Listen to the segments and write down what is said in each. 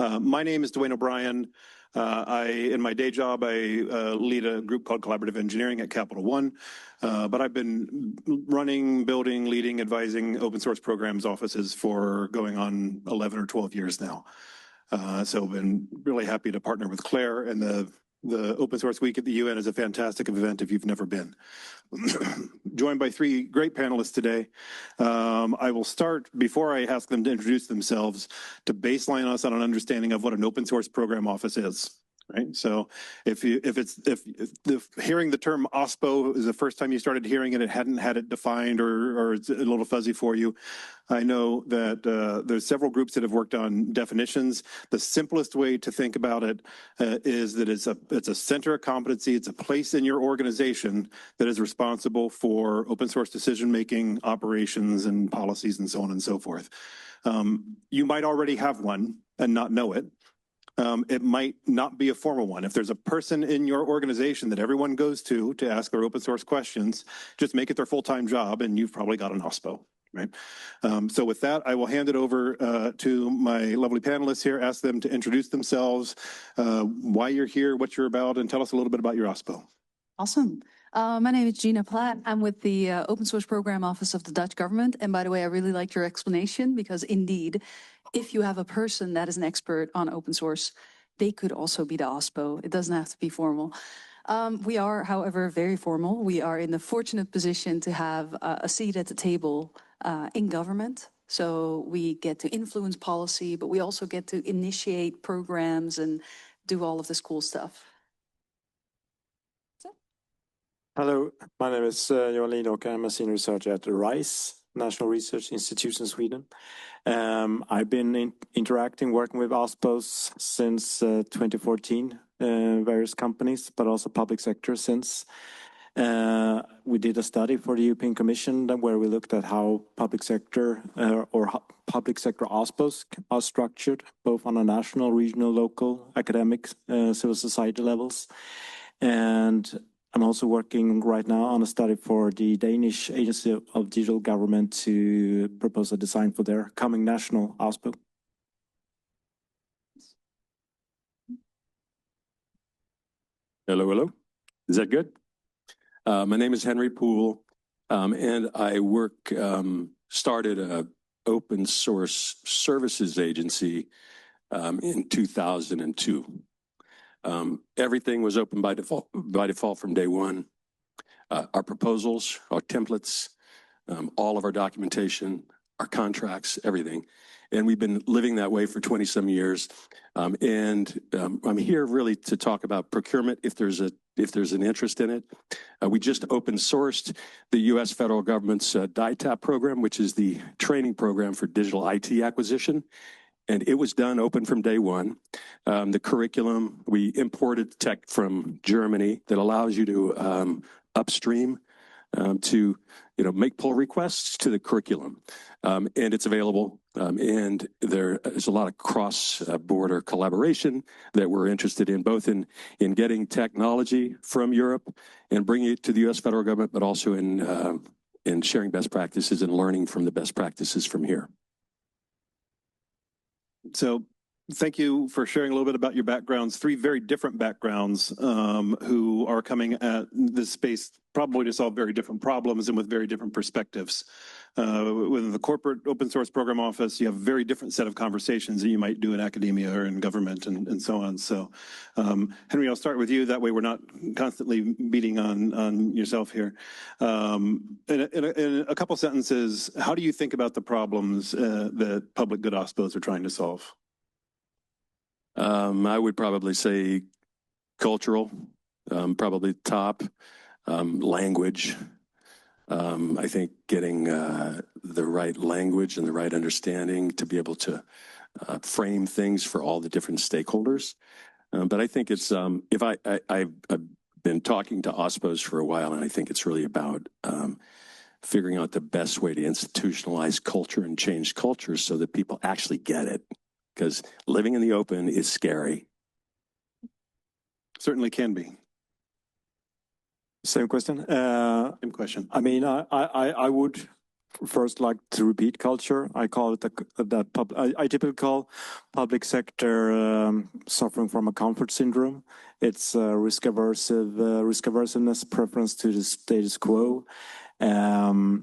My name is Dwayne O'Brien. In my day job, I lead a group called Collaborative Engineering at Capital One, but I've been running, building, leading, advising open source programs offices for going on 11 or 12 years now. So I've been really happy to partner with Claire, and the Open Source Week at the UN is a fantastic event if you've never been. Joined by three great panelists today. I will start, before I ask them to introduce themselves, to baseline us on an understanding of what an open source program office is. Right. So if hearing the term OSPO is the first time you started hearing it, it hadn't had it defined, or it's a little fuzzy for you. I know that there's several groups that have worked on definitions. The simplest way to think about it is that it's a center of competency. It's a place in your organization that is responsible for open source decision making, operations, and policies, and so on and so forth. You might already have one and not know it. It might not be a formal one. If there's a person in your organization that everyone goes to ask their open source questions, just make it their full-time job and you've probably got an OSPO, right? So with that, I will hand it over to my lovely panelists here, ask them to introduce themselves, why you're here, what you're about, and tell us a little bit about your OSPO. Awesome. My name is Gina Platt. I'm with the Open Source Program Office of the Dutch government. And by the way, I really liked your explanation, because indeed, if you have a person that is an expert on open source, they could also be the OSPO. It doesn't have to be formal. We are, however, very formal. We are in the fortunate position to have a seat at the table in government. So we get to influence policy, but we also get to initiate programs and do all of this cool stuff. Hello, my name is Johan Linåker. I'm a senior researcher at RISE, National Research Institute in Sweden. I've been working with OSPOs since 2014, various companies, but also public sector since. We did a study for the European Commission where we looked at how public sector public sector OSPOs are structured, both on a national, regional, local, academic, civil society levels. And I'm also working right now on a study for the Danish Agency of Digital Government to propose a design for their coming national OSPO. Hello, hello. Is that good? My name is Henry Poole, and I started an open source services agency in 2002. Everything was open by default from day one. Our proposals, our templates, all of our documentation, our contracts, everything. And we've been living that way for 20 some years. I'm here really to talk about procurement if there's an interest in it. We just open sourced the US federal government's DITAP program, which is the training program for digital IT acquisition. And it was done open from day one. The curriculum, we imported tech from Germany that allows you to upstream to make pull requests to the curriculum. And it's available. And there is a lot of cross-border collaboration that we're interested in, both in getting technology from Europe and bringing it to the US federal government, but also in sharing best practices and learning from the best practices from here. So thank you for sharing a little bit about your backgrounds, three very different backgrounds who are coming at this space probably to solve very different problems and with very different perspectives. Within the corporate open source program office, you have a very different set of conversations that you might do in academia or in government and so on. So Henry, I'll start with you. That way we're not constantly beating on yourself here. In a couple sentences, how do you think about the problems that public good OSPOs are trying to solve? I would probably say cultural, probably top, language. I think getting the right language and the right understanding to be able to frame things for all the different stakeholders. But I think it's, I've been talking to OSPOs for a while, and I think it's really about figuring out the best way to institutionalize culture and change culture so that people actually get it. Because living in the open is scary. Certainly can be. Same question. Same question. I mean, I would first like to repeat culture. I call it I typically call public sector suffering from a comfort syndrome. It's risk aversiveness, preference to the status quo, a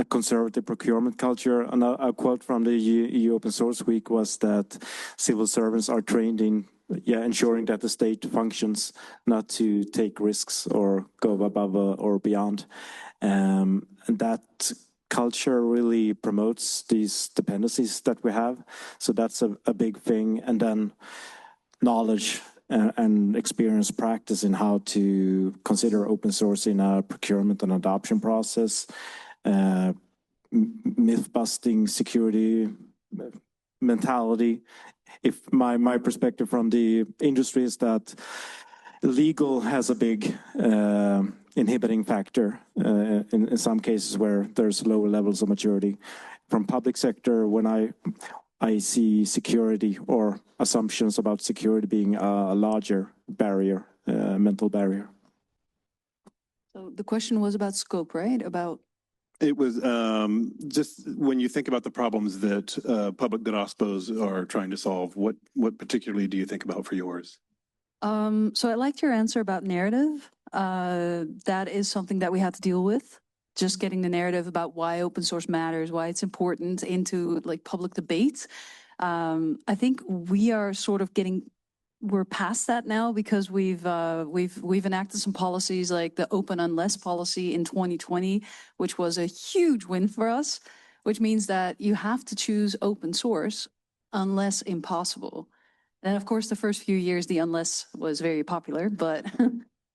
conservative procurement culture. And a quote from the EU Open Source Week was that civil servants are trained in ensuring that the state functions, not to take risks or go above or beyond. And that culture really promotes these dependencies that we have. So that's a big thing. And then knowledge and experience practice in how to consider open source in a procurement and adoption process, myth-busting security mentality. If my perspective from the industry is that legal has a big inhibiting factor in some cases where there's lower levels of maturity. From public sector, when I see security or assumptions about security being a larger barrier, mental barrier. So the question was about scope, right? It was just when you think about the problems that public good OSPOs are trying to solve, what particularly do you think about for yours? So I liked your answer about narrative. That is something that we have to deal with. Just getting the narrative about why open source matters, why it's important into like public debate. I think we are sort of we're past that now because we've enacted some policies like the open unless policy in 2020, which was a huge win for us, which means that you have to choose open source unless impossible. And of course, the first few years, the unless was very popular, but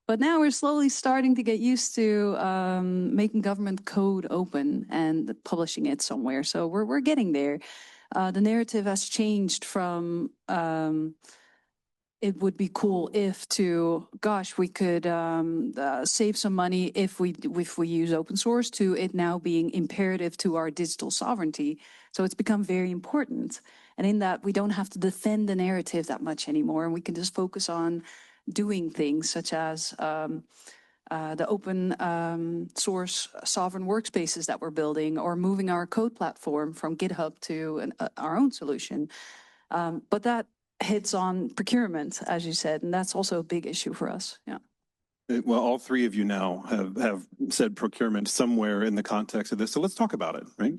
but now we're slowly starting to get used to making government code open and publishing it somewhere. So we're getting there. The narrative has changed from it would be cool if to, gosh, we could save some money if we use open source, to it now being imperative to our digital sovereignty. So it's become very important. And in that, we don't have to defend the narrative that much anymore. And we can just focus on doing things such as the open source sovereign workspaces that we're building, or moving our code platform from GitHub to our own solution. But that hits on procurement, as you said, and that's also a big issue for us. Yeah. Well, all three of you now have said procurement somewhere in the context of this. So let's talk about it, right?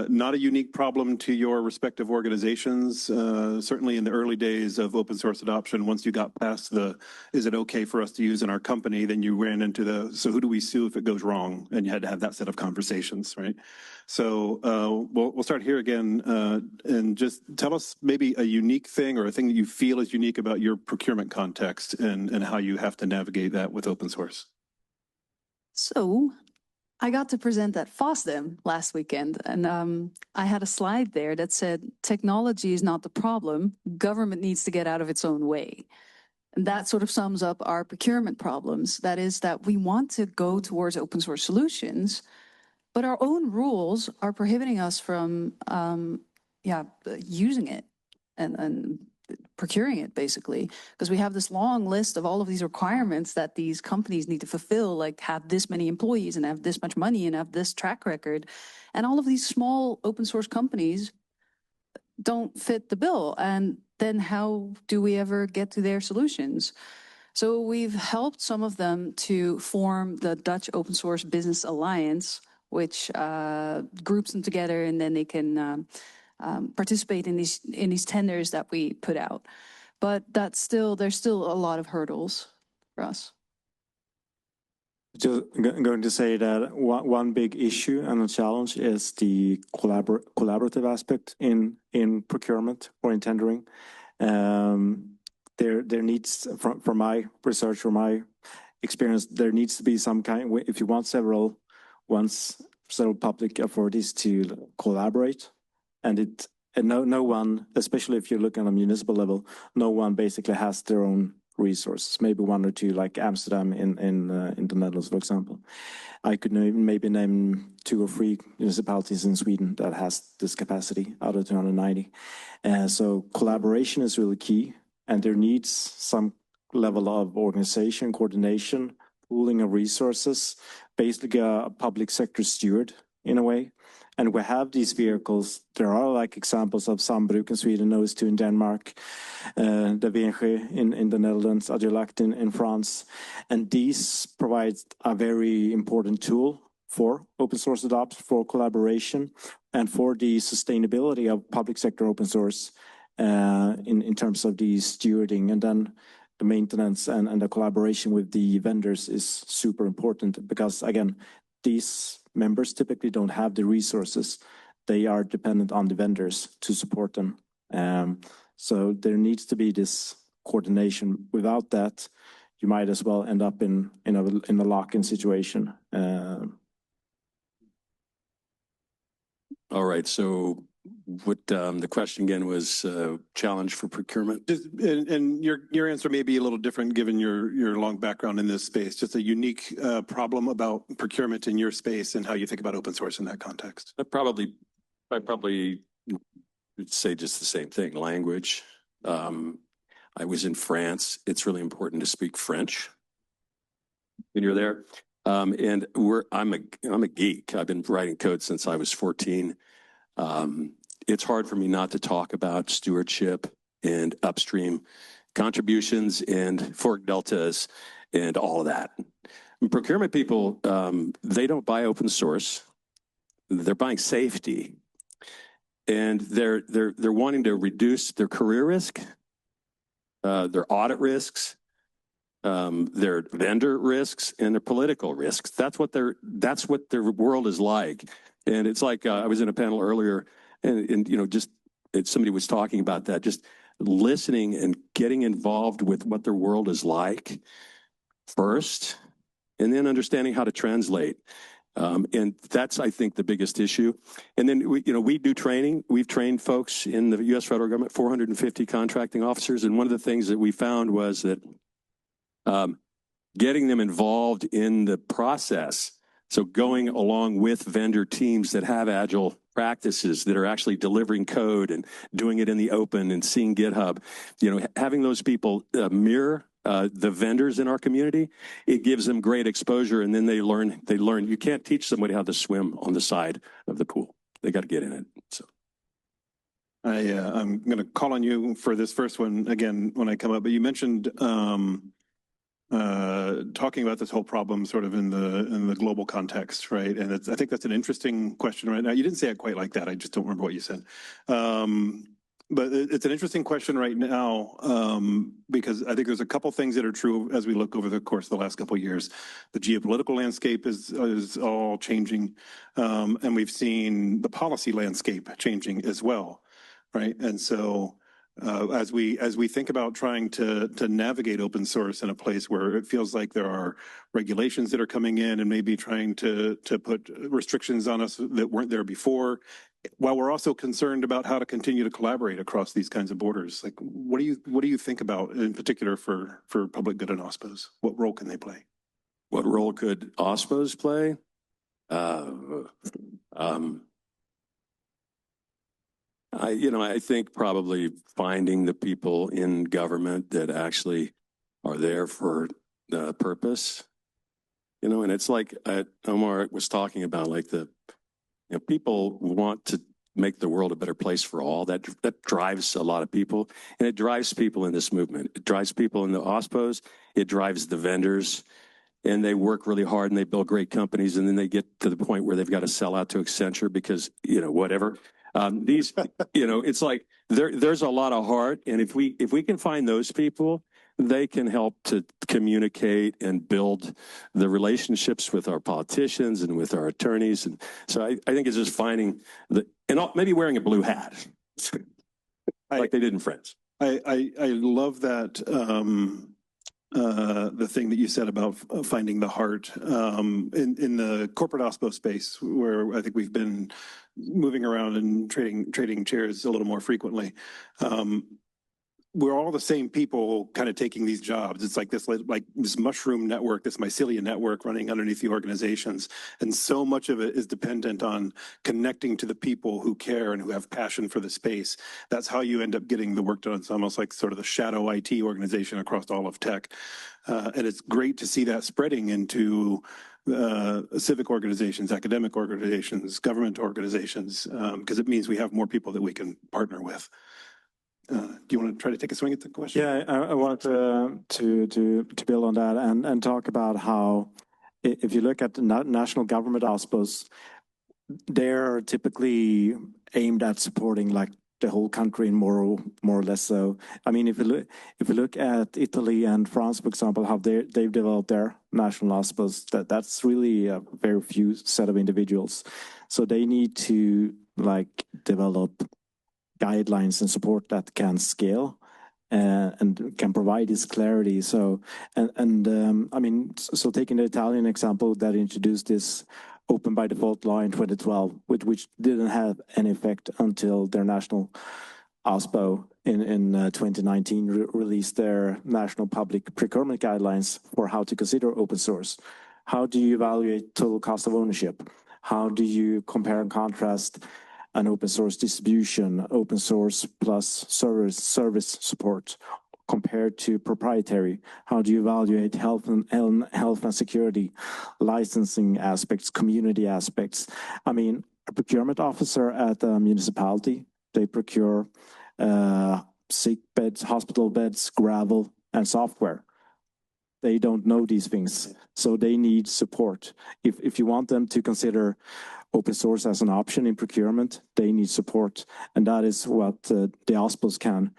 Not a unique problem to your respective organizations. Certainly in the early days of open source adoption, once you got past is it okay for us to use in our company, then you ran into so who do we sue if it goes wrong? And you had to have that set of conversations, right? So we'll start here again, and just tell us maybe a unique thing or a thing that you feel is unique about your procurement context and how you have to navigate that with open source. So I got to present at FOSDEM last weekend, and I had a slide there that said, technology is not the problem, government needs to get out of its own way. And that sort of sums up our procurement problems. That is that we want to go towards open source solutions, but our own rules are prohibiting us from using it and procuring it, basically, because we have this long list of all of these requirements that these companies need to fulfill, like have this many employees and have this much money and have this track record. And all of these small open source companies don't fit the bill. And then how do we ever get to their solutions? So we've helped some of them to form the Dutch Open Source Business Alliance, which groups them together, and then they can participate in these tenders that we put out. But there's still a lot of hurdles for us. Just going to say that one big issue and a challenge is the collaborative aspect in procurement or in tendering. There needs, from my research or my experience, there needs to be some kind, if you want several public authorities to collaborate, and no one, especially if you look on a municipal level, no one basically has their own resources. Maybe one or two, like Amsterdam in the Netherlands, for example. I could maybe name 2 or 3 municipalities in Sweden that has this capacity out of 290. So collaboration is really key, and there needs some level of organization, coordination, pooling of resources, basically a public sector steward in a way. And we have these vehicles. There are like examples of Sambruk in Sweden, OS2 in Denmark, the VNG in the Netherlands, Agilakt in France. And these provide a very important tool for open source adoption, for collaboration, and for the sustainability of public sector open source in terms of the stewarding. And then the maintenance and the collaboration with the vendors is super important because, again, these members typically don't have the resources. They are dependent on the vendors to support them. So there needs to be this coordination. Without that, you might as well end up in a lock-in situation. All right. So what the question again was challenge for procurement? And your answer may be a little different given your long background in this space. Just a unique problem about procurement in your space and how you think about open source in that context. I probably would say just the same thing. Language. I was in France. It's really important to speak French when you're there. And I'm a geek. I've been writing code since I was 14. It's hard for me not to talk about stewardship and upstream contributions and fork deltas and all of that. And procurement people, they don't buy open source. They're buying safety. And they're wanting to reduce their career risk, their audit risks, their vendor risks, and their political risks. That's what their world is like. And it's like I was in a panel earlier, and just somebody was talking about that, just listening and getting involved with what their world is like first, and then understanding how to translate. And that's, I think, the biggest issue. And then we do training. We've trained folks in the U.S. federal government, 450 contracting officers, and one of the things that we found was that getting them involved in the process. So going along with vendor teams that have agile practices that are actually delivering code and doing it in the open and seeing GitHub, having those people mirror the vendors in our community, it gives them great exposure, and then they learn. You can't teach somebody how to swim on the side of the pool. They got to get in it. So I'm going to call on you for this first one again when I come up, but you mentioned talking about this whole problem sort of in the global context, right? And I think that's an interesting question right now. You didn't say it quite like that. I just don't remember what you said. But it's an interesting question right now because I think there's a couple things that are true as we look over the course of the last couple of years. The geopolitical landscape is all changing, and we've seen the policy landscape changing as well, right? And so as we think about trying to navigate open source in a place where it feels like there are regulations that are coming in and maybe trying to put restrictions on us that weren't there before, while we're also concerned about how to continue to collaborate across these kinds of borders, like what do you think about in particular for public good and OSPOs? What role can they play? What role could OSPOs play? I think probably finding the people in government that actually are there for the purpose, and it's like Omar was talking about, like people want to make the world a better place for all. That drives a lot of people, and it drives people in this movement. It drives people in the OSPOs. It drives the vendors, and they work really hard and they build great companies, and then they get to the point where they've got to sell out to Accenture because whatever. It's like there's a lot of heart, and if we can find those people, they can help to communicate and build the relationships with our politicians and with our attorneys. And so I think it's just finding maybe wearing a blue hat, like they did in France. I love that. The thing that you said about finding the heart in the corporate OSPO space, where I think we've been moving around and trading chairs a little more frequently. we're all the same people kind of taking these jobs. It's like this mushroom network, this mycelium network running underneath the organizations. And so much of it is dependent on connecting to the people who care and who have passion for the space. That's how you end up getting the work done. It's almost like sort of the shadow IT organization across all of tech. And it's great to see that spreading into civic organizations, academic organizations, government organizations, because it means we have more people that we can partner with. Do you want to try to take a swing at the question? Yeah, I wanted to build on that and talk about how, if you look at the national government OSPOs, they're typically aimed at supporting like the whole country, more or less. So, I mean, if you look at Italy and France, for example, how they've developed their national OSPOs, that's really a very few set of individuals. So they need to like develop guidelines and support that can scale and can provide this clarity. So, I mean, so taking the Italian example that introduced this open by default law in 2012, which didn't have any effect until their national OSPO in 2019 released their national public procurement guidelines for how to consider open source. How do you evaluate total cost of ownership? How do you compare and contrast an open source distribution, open source plus service support compared to proprietary? How do you evaluate health and security, licensing aspects, community aspects? I mean, a procurement officer at a municipality, they procure sick beds, hospital beds, gravel, and software. They don't know these things, so they need support. If you want them to consider open source as an option in procurement, they need support, and that is what the OSPOs can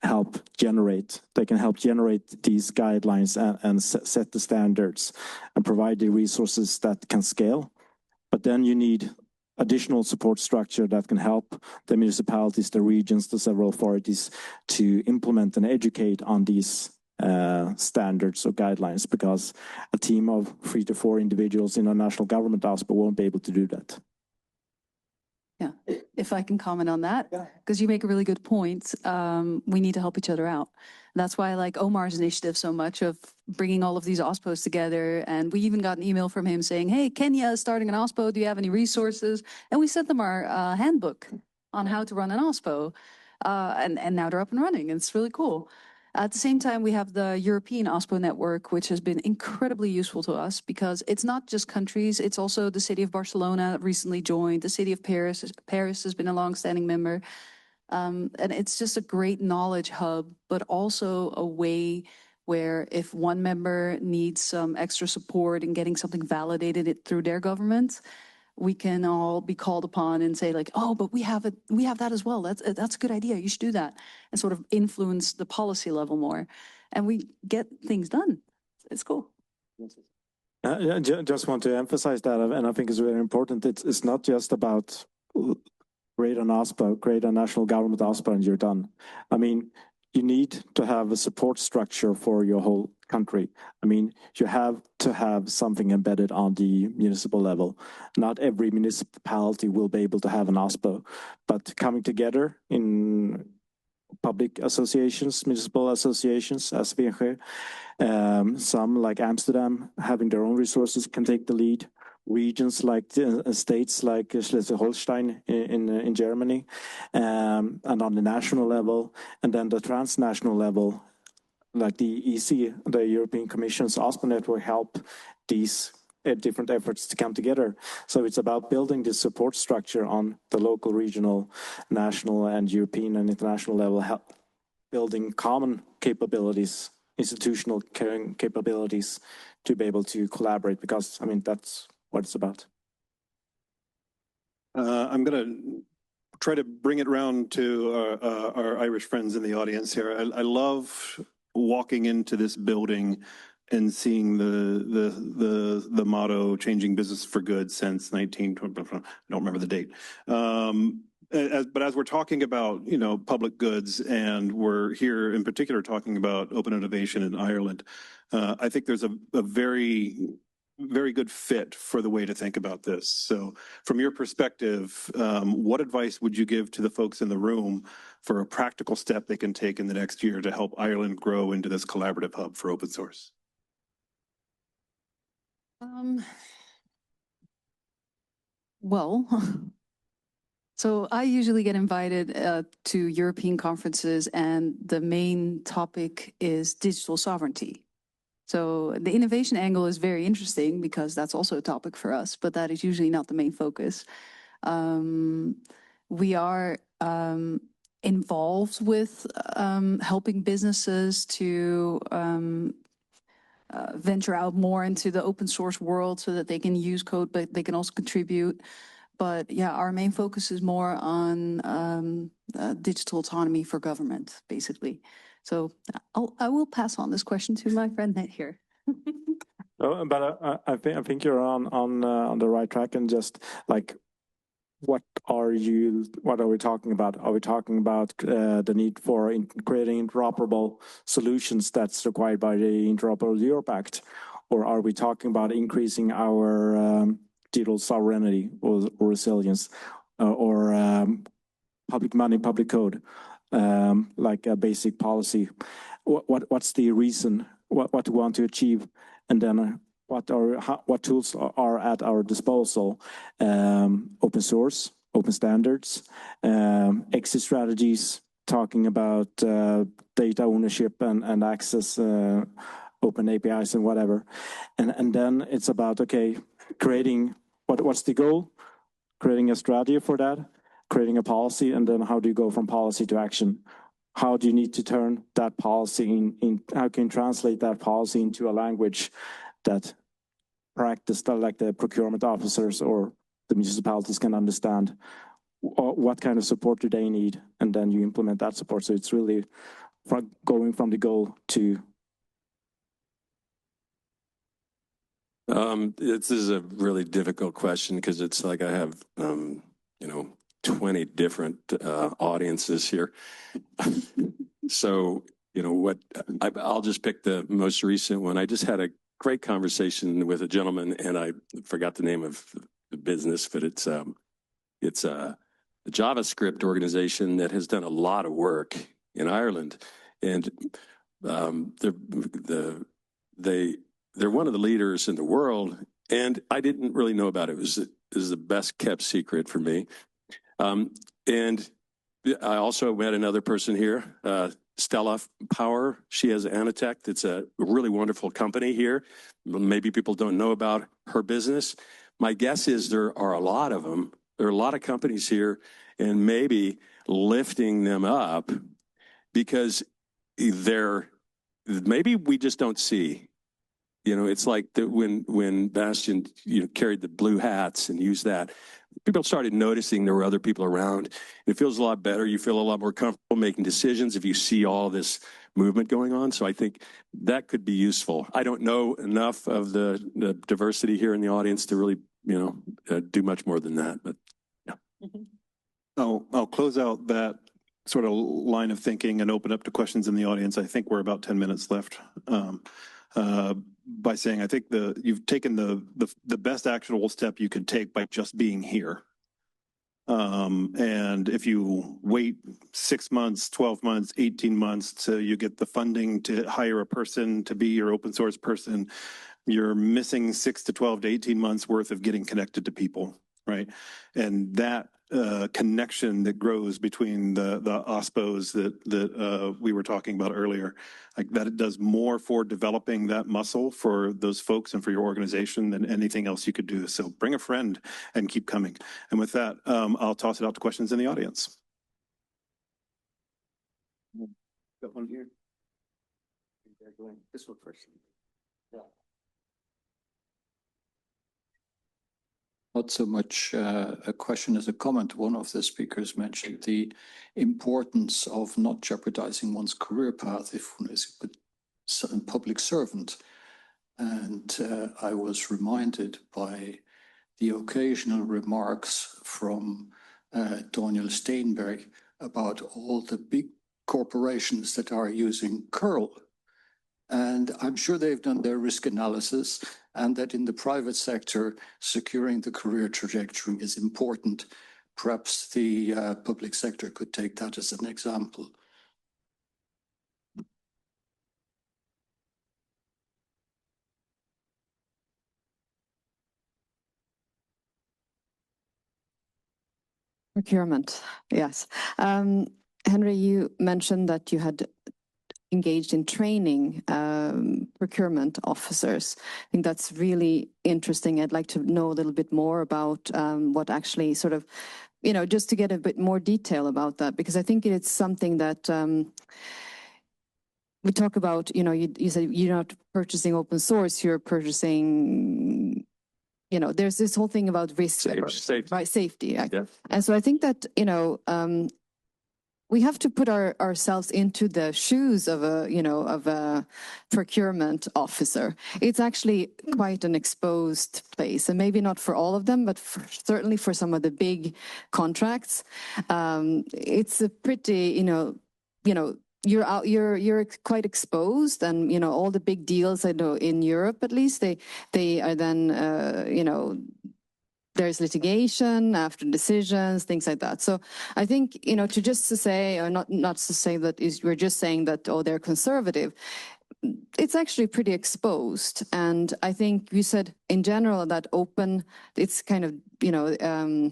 help generate. They can help generate these guidelines and set the standards and provide the resources that can scale. But then you need additional support structure that can help the municipalities, the regions, the several authorities to implement and educate on these standards or guidelines, because a team of 3 to 4 individuals in a national government OSPO won't be able to do that. Yeah, if I can comment on that, because you make a really good point. We need to help each other out. That's why I like Omar's initiative so much of bringing all of these OSPOs together. And we even got an email from him saying, hey, Kenya is starting an OSPO. Do you have any resources? And we sent them our handbook on how to run an OSPO. And now they're up and running. And it's really cool. At the same time, we have the European OSPO network, which has been incredibly useful to us because it's not just countries, it's also the city of Barcelona recently joined, the city of Paris. Paris has been a longstanding member. And it's just a great knowledge hub, but also a way where if one member needs some extra support in getting something validated through their government, we can all be called upon and say like, oh, but we have that as well. That's a good idea. You should do that, and sort of influence the policy level more, and we get things done. It's cool. I just want to emphasize that, and I think it's very important. It's not just about create an OSPO, create a national government OSPO, and you're done. I mean, you need to have a support structure for your whole country. I mean, you have to have something embedded on the municipal level. Not every municipality will be able to have an OSPO, but coming together in public associations, municipal associations, SVG, some like Amsterdam having their own resources can take the lead. Regions like states like Schleswig-Holstein in Germany, and on the national level, and then the transnational level, like the EC, the European Commission's OSPO network, help these different efforts to come together. So it's about building this support structure on the local, regional, national, and European and international level, building common capabilities, institutional capabilities to be able to collaborate, because, I mean, that's what it's about. I'm going to try to bring it around to our Irish friends in the audience here. I love walking into this building and seeing the motto "Changing Business for Good" since 1920. I don't remember the date. But as we're talking about, public goods, and we're here in particular talking about open innovation in Ireland, I think there's a very very good fit for the way to think about this. So from your perspective, what advice would you give to the folks in the room for a practical step they can take in the next year to help Ireland grow into this collaborative hub for open source? Well, so I usually get invited to European conferences, and the main topic is digital sovereignty. So the innovation angle is very interesting because that's also a topic for us, but that is usually not the main focus. We are involved with helping businesses to venture out more into the open source world so that they can use code, but they can also contribute. But yeah, our main focus is more on digital autonomy for government, basically. So I will pass on this question to my friend Ned here. But I think you're on the right track, and just like, what are we talking about? Are we talking about the need for creating interoperable solutions that's required by the Interoperable Europe Act, or are we talking about increasing our digital sovereignty or resilience, or public money, public code, like a basic policy? What's the reason? What do we want to achieve? And then what tools are at our disposal? Open source, open standards, exit strategies, talking about data ownership and access, open APIs and whatever. And then it's about, okay, creating, what's the goal? Creating a strategy for that, creating a policy, and then how do you go from policy to action? How do you need to turn that policy how can you translate that policy into a language that practice, like the procurement officers or the municipalities can understand? What kind of support do they need? And then you implement that support. So it's really going from the goal to. This is a really difficult question because it's like I have, 20 different audiences here. So, I'll just pick the most recent one. I just had a great conversation with a gentleman, and I forgot the name of the business, but it's a JavaScript organization that has done a lot of work in Ireland, and they're one of the leaders in the world, and I didn't really know about it. It was the best kept secret for me. And I also met another person here, Stella Power. She has Anatech. It's a really wonderful company here. Maybe people don't know about her business. My guess is there are a lot of them. There are a lot of companies here, and maybe lifting them up because maybe we just don't see. It's like when Bastian carried the blue hats and used that. People started noticing there were other people around. It feels a lot better. You feel a lot more comfortable making decisions if you see all this movement going on. So I think that could be useful. I don't know enough of the diversity here in the audience to really, do much more than that. But yeah. I'll close out that sort of line of thinking and open up to questions in the audience. I think we're about 10 minutes left. By saying, I think you've taken the best actionable step you could take by just being here. And if you wait 6 months, 12 months, 18 months till you get the funding to hire a person to be your open source person, you're missing 6 to 12 to 18 months worth of getting connected to people, right? And that connection that grows between the OSPOs that we were talking about earlier, like that, it does more for developing that muscle for those folks and for your organization than anything else you could do. So bring a friend and keep coming. And with that, I'll toss it out to questions in the audience. Got one here. This one first. Yeah. Not so much a question as a comment. One of the speakers mentioned the importance of not jeopardizing one's career path if one is a public servant. And I was reminded by the occasional remarks from Daniel Steinberg about all the big corporations that are using curl And I'm sure they've done their risk analysis, and that in the private sector, securing the career trajectory is important. Perhaps the public sector could take that as an example. Procurement, yes. Henry, you mentioned that you had engaged in training procurement officers. I think that's really interesting. I'd like to know a little bit more about what actually sort of, you know, just to get a bit more detail about that, because I think it's something that we talk about, you know, you said you're not purchasing open source, you're purchasing, you know, there's this whole thing about risk, Safety. right? Safety. Yeah. And so I think that, you know, we have to put ourselves into the shoes of a procurement officer. It's actually quite an exposed place, and maybe not for all of them, but certainly for some of the big contracts, it's a pretty, you're quite exposed, and all the big deals I know in Europe, at least they are then there's litigation after decisions, things like that. So I think, to say, or not to say that we're just saying that, oh, they're conservative. It's actually pretty exposed. And I think you said in general that open, it's kind of,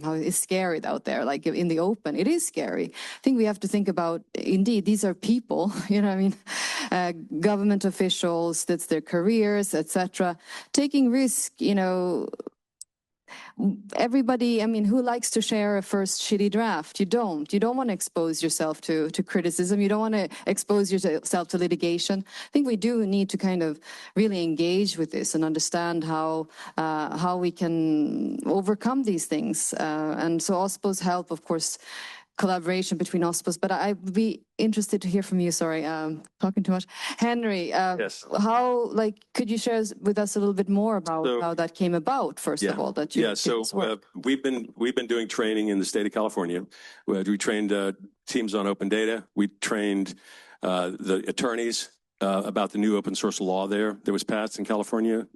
how it's scary out there, like in the open, it is scary. I think we have to think about, indeed, these are people, government officials, that's their careers, etc. Taking risk, everybody, who likes to share a first shitty draft? You don't want to expose yourself to criticism. You don't want to expose yourself to litigation. I think we do need to kind of really engage with this and understand how we can overcome these things. And so OSPOs help, of course, collaboration between OSPOs, but I'd be interested to hear from you. Sorry, talking too much. Henry, yes. Could you share with us a little bit more about how that came about, first of all, that you we've been doing training in the state of California. We trained teams on open data. We trained the attorneys about the new open source law that was passed in California.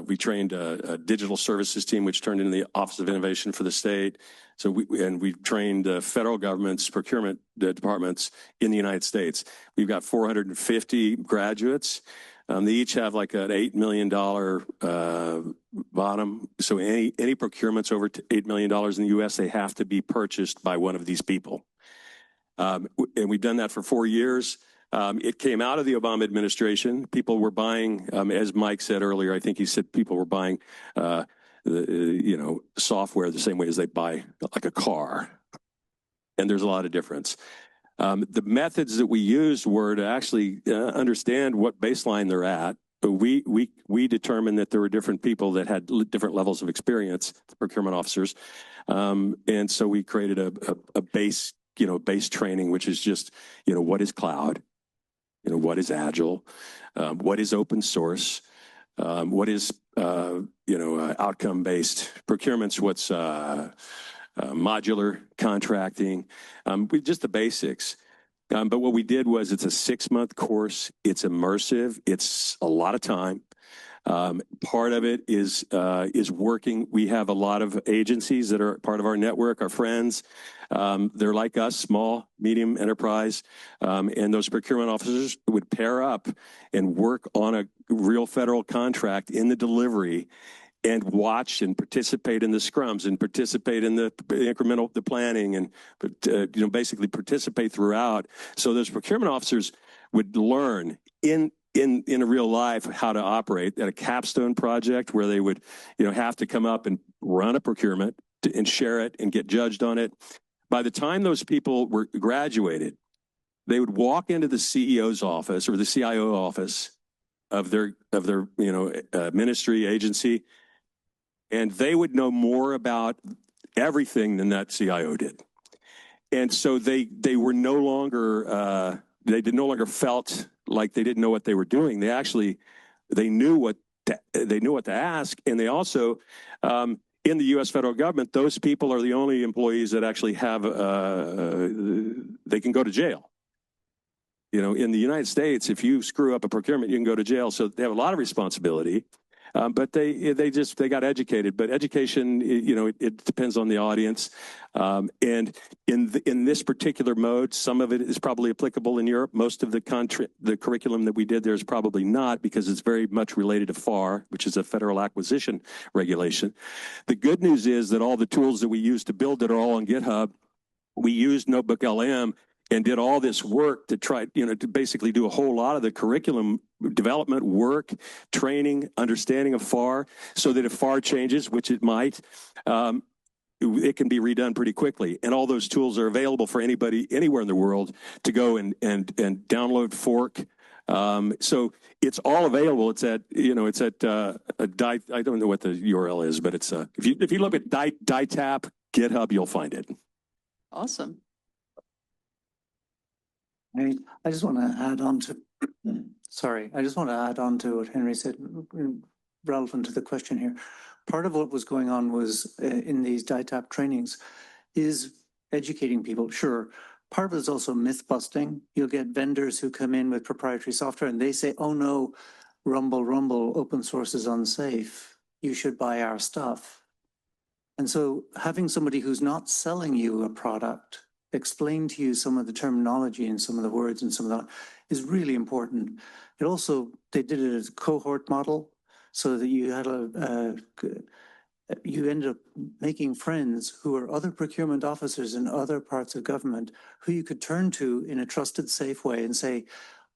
We trained a digital services team, which turned into the Office of Innovation for the state. So we trained federal government's procurement departments in the United States. We've got 450 graduates. They each have like an $8 million bottom. So any procurements over $8 million in the U.S., they have to be purchased by one of these people. And we've done that for 4 years. It came out of the Obama administration. People were buying, as Mike said earlier, I think he said people were buying, software the same way as they buy like a car. And there's a lot of difference. The methods that we used were to actually understand what baseline they're at. We determined that there were different people that had different levels of experience, procurement officers. And so we created a base training, which is just, what is cloud? What is agile? What is open source? What is, outcome-based procurements? What's modular contracting? Just the basics. But what we did was it's a 6-month course. It's immersive. It's a lot of time. Part of it is working. We have a lot of agencies that are part of our network, our friends. They're like us, small, medium enterprise. And those procurement officers would pair up and work on a real federal contract in the delivery and watch and participate in the scrums and participate in the incremental, the planning, and basically participate throughout. So those procurement officers would learn in real life how to operate at a capstone project where they would have to come up and run a procurement and share it and get judged on it. By the time those people were graduated, they would walk into the CEO's office or the CIO office of their ministry agency, and they would know more about everything than that CIO did. And so they were no longer no longer felt like they didn't know what they were doing. They knew what to ask, and they also in the U.S. federal government, those people are the only employees that actually have they can go to jail. In the United States, if you screw up a procurement, you can go to jail. So they have a lot of responsibility. But they got educated. But education, it depends on the audience. And in this particular mode, some of it is probably applicable in Europe. Most of the curriculum that we did there is probably not, because it's very much related to FAR, which is a federal acquisition regulation. The good news is that all the tools that we use to build it are all on GitHub. We used Notebook LM and did all this work to try, to basically do a whole lot of the curriculum development work, training, understanding of FAR, so that if FAR changes, which it might, it can be redone pretty quickly. And all those tools are available for anybody anywhere in the world to go and download fork. So it's all available. It's at, I don't know what the URL is, but it's if you look at DITAP GitHub, you'll find it. Awesome. I just want to add on to, I just want to add on to what Henry said, relevant to the question here. Part of what was going on was in these DITAP trainings is educating people, sure. Part of it is also myth busting. You'll get vendors who come in with proprietary software and they say, oh no, rumble, open source is unsafe. You should buy our stuff. And so having somebody who's not selling you a product explain to you some of the terminology and some of the words and some of that is really important. It also, they did it as a cohort model so that you had you ended up making friends who are other procurement officers in other parts of government who you could turn to in a trusted, safe way and say,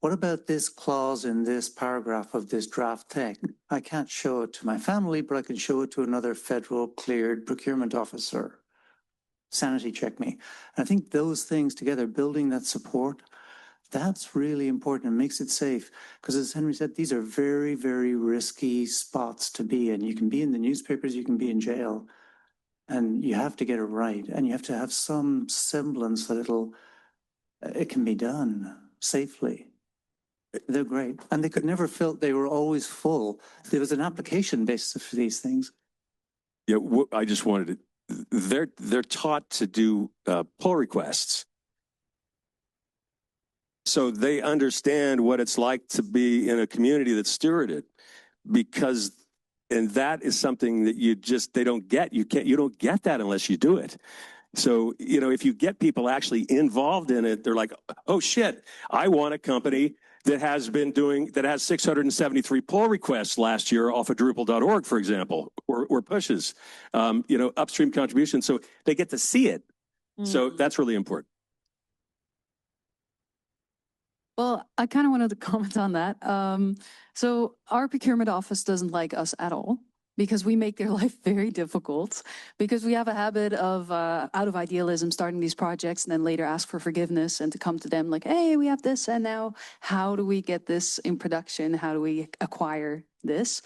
what about this clause in this paragraph of this draft text? I can't show it to my family, but I can show it to another federal cleared procurement officer. Sanity check me. And I think those things together, building that support, that's really important and makes it safe. Because as Henry said, these are very, very risky spots to be in. You can be in the newspapers, you can be in jail, and you have to get it right. And you have to have some semblance that it can be done safely. They're great. And they could never fill, they were always full. There was an application basis for these things. Yeah, I just wanted to, they're taught to do pull requests. So they understand what it's like to be in a community that's stewarded, and that is something that they don't get. You don't get that unless you do it. So, if you get people actually involved in it, they're like, oh shit, I want a company that has 673 pull requests last year off of Drupal.org, for example, or pushes, upstream contribution. So they get to see it. So that's really important. Well, I kind of wanted to comment on that. So our procurement office doesn't like us at all, because we make their life very difficult, because we have a habit of, out of idealism, starting these projects and then later ask for forgiveness and to come to them like, hey, we have this, and now how do we get this in production? How do we acquire this?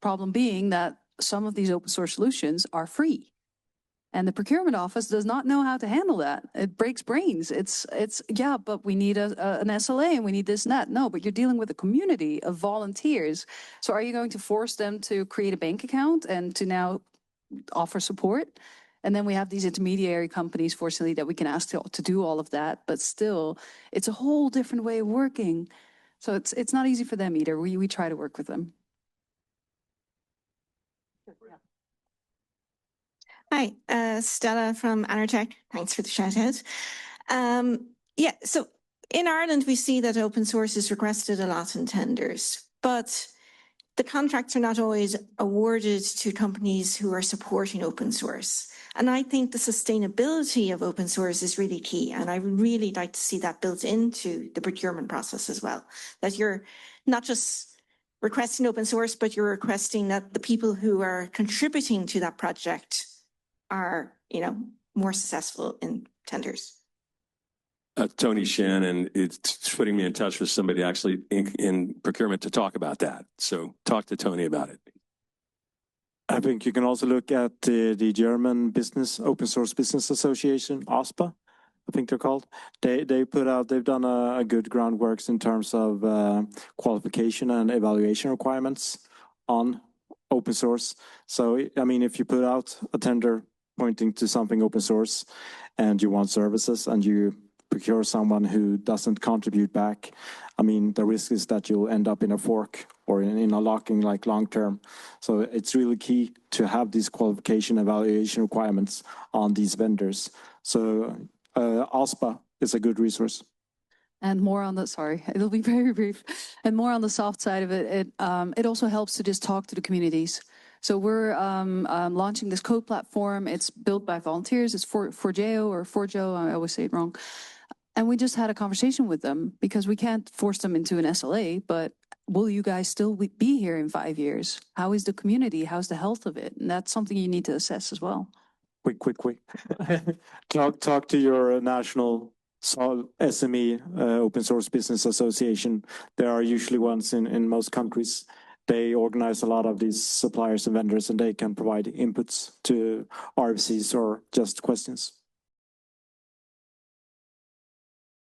Problem being that some of these open source solutions are free. And the procurement office does not know how to handle that. It breaks brains. It's yeah, but we need an SLA and we need this and that. No, but you're dealing with a community of volunteers. So are you going to force them to create a bank account and to now offer support? And then we have these intermediary companies, fortunately, that we can ask to do all of that. But still, it's a whole different way of working. So it's not easy for them either. We try to work with them. Hi, Stella from Anertech. Thanks for the shout out. Yeah, so in Ireland, we see that open source is requested a lot in tenders, but the contracts are not always awarded to companies who are supporting open source. And I think the sustainability of open source is really key. And I would really like to see that built into the procurement process as well, that you're not just requesting open source, but you're requesting that the people who are contributing to that project are, more successful in tenders. Tony Shannon is putting me in touch with somebody actually in procurement to talk about that. So talk to Tony about it. I think you can also look at the German Open Source Business Association, OSPA, I think they're called. They've done a good groundworks in terms of qualification and evaluation requirements on open source. So, I mean, if you put out a tender pointing to something open source and you want services and you procure someone who doesn't contribute back, I mean, the risk is that you'll end up in a fork or in a locking like long term. So it's really key to have these qualification evaluation requirements on these vendors. So OSPA is a good resource. And more on the, sorry, it'll be very brief. And more on the soft side of it, it also helps to just talk to the communities. So we're launching this code platform. It's built by volunteers. It's Forjo, I always say it wrong. And we just had a conversation with them because we can't force them into an SLA, but will you guys still be here in 5 years? How is the community? How's the health of it? And that's something you need to assess as well. Quick. Talk to your national SME Open Source Business Association. There are usually ones in most countries. They organize a lot of these suppliers and vendors, and they can provide inputs to RFCs or just questions.